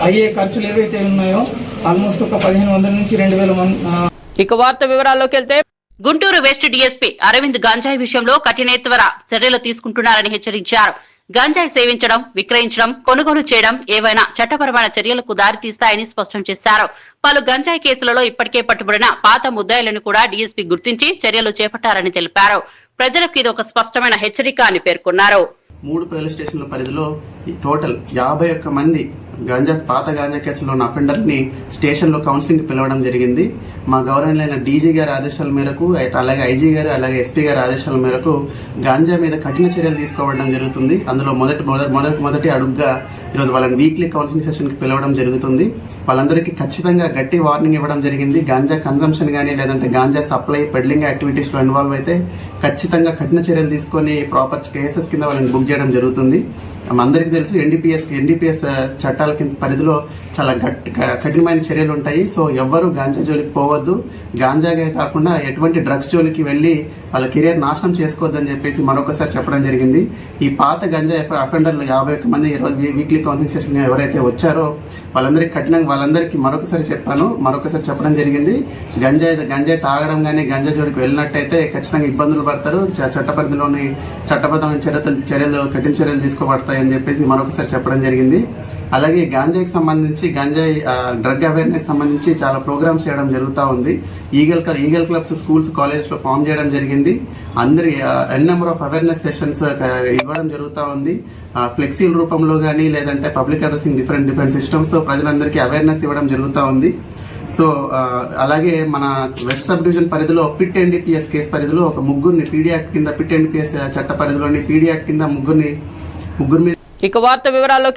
అయ్యే ఖర్చులు ఏవైతే ఉన్నాయో ఆల్మోస్ట్ ఒక 1500 నుంచి 2000 మంది. ఇక వార్త వివరాల్లోకి వెళ్తే గుంటూరు వెస్ట్ డీఎస్పీ అరవింద్ గంజాయి విషయంలో కఠినేతర చర్యలు తీసుకుంటున్నారని హెచ్చరించారు. గంజాయి సేవించడం, విక్రయించడం, కొనుగోలు చేయడం ఏవైనా చట్టపరమైన చర్యలకు దారితీస్తాయని స్పష్టం చేశారు. పలు గంజాయి కేసులలో ఇప్పటికే పట్టుబడిన పాత ముద్దాయిలను కూడా డీఎస్పీ గుర్తించి చర్యలు చేపట్టారని తెలిపారు. ప్రజలకు ఇది ఒక స్పష్టమైన హెచ్చరిక అని పేర్కొన్నారు. 3 పోలీస్ స్టేషన్ల పరిధిలో టోటల్ 51 మంది పాత గాంజా కేసులో ఉన్న అఫెండర్ని స్టేషన్లో కౌన్సిలింగ్ పిలవడం జరిగింది. మా గౌరవనీయులైన డీజీ గారి ఆదేశాల మేరకు, అలాగే ఐజీ గారు, అలాగే ఎస్పీ గారి ఆదేశాల మేరకు గాంజా మీద కఠిన చర్యలు తీసుకోవడం జరుగుతుంది. అందులో మొదటి అడుగుగా ఈరోజు వాళ్ళని వీక్లీ కౌన్సిలింగ్ సెషన్కి పిలవడం జరుగుతుంది. వాళ్ళందరికీ ఖచ్చితంగా గట్టి వార్నింగ్ ఇవ్వడం జరిగింది. గాంజా కన్సంప్షన్ కానీ లేదంటే గాంజా సప్లై, పెడ్లింగ్ యాక్టివిటీస్లో ఇన్వాల్వ్ అయితే ఖచ్చితంగా కఠిన చర్యలు తీసుకొని ప్రాపర్ కేసెస్ కింద వాళ్ళని బుక్ చేయడం జరుగుతుంది. అందరికీ తెలుసు ఎన్డీపీఎస్ చట్టాల కింద పరిధిలో చాలా కఠినమైన చర్యలు ఉంటాయి. సో ఎవ్వరూ గాంజా జోలికి పోవద్దు. గాంజాగే కాకుండా ఎటువంటి డ్రగ్స్ జోలికి వెళ్ళి వాళ్ళ కెరియర్ నాశనం చేసుకోవద్దని చెప్పేసి మరొకసారి చెప్పడం జరిగింది. ఈ పాత గంజా అఫెండర్లు 51 మంది ఈరోజు వీక్లీ కౌన్సిలింగ్ సెషన్ ఎవరైతే వచ్చారో వాళ్ళందరికీ మరొకసారి చెప్పడం జరిగింది. గంజాయి తాగడం కానీ గంజా జోలికి వెళ్ళినట్టయితే ఖచ్చితంగా ఇబ్బందులు పడతారు. చట్టబద్ధమైన కఠిన చర్యలు తీసుకోబడతాయని చెప్పేసి మరొకసారి చెప్పడం జరిగింది. అలాగే గాంజాయికి సంబంధించి డ్రగ్ అవేర్నెస్ సంబంధించి చాలా ప్రోగ్రామ్స్ చేయడం జరుగుతూ ఉంది. ఈగల్ క్లబ్స్ స్కూల్స్, కాలేజెస్ లో ఫామ్ చేయడం జరిగింది. అందరి నెంబర్ ఆఫ్ అవేర్నెస్ సెషన్స్ ఇవ్వడం జరుగుతూ ఉంది. ఫ్లెక్సీల రూపంలో కానీ లేదంటే పబ్లిక్ అడ్రసింగ్ డిఫరెంట్ సిస్టమ్స్ తో ప్రజలందరికీ అవేర్నెస్ ఇవ్వడం జరుగుతూ ఉంది. సో అలాగే మన వెస్ట్ సబ్ డివిజన్ పరిధిలో పిట్ ఎన్డీపీఎస్ కేసు పరిధిలో ఒక ముగ్గురిని పీడీ యాక్ట్ కింద, పిట్ ఎన్డీపీఎస్ చట్ట పరిధిలోని పీడీ యాక్ట్ కింద ముగ్గురు మీద ఇక వార్త వివరాల్లో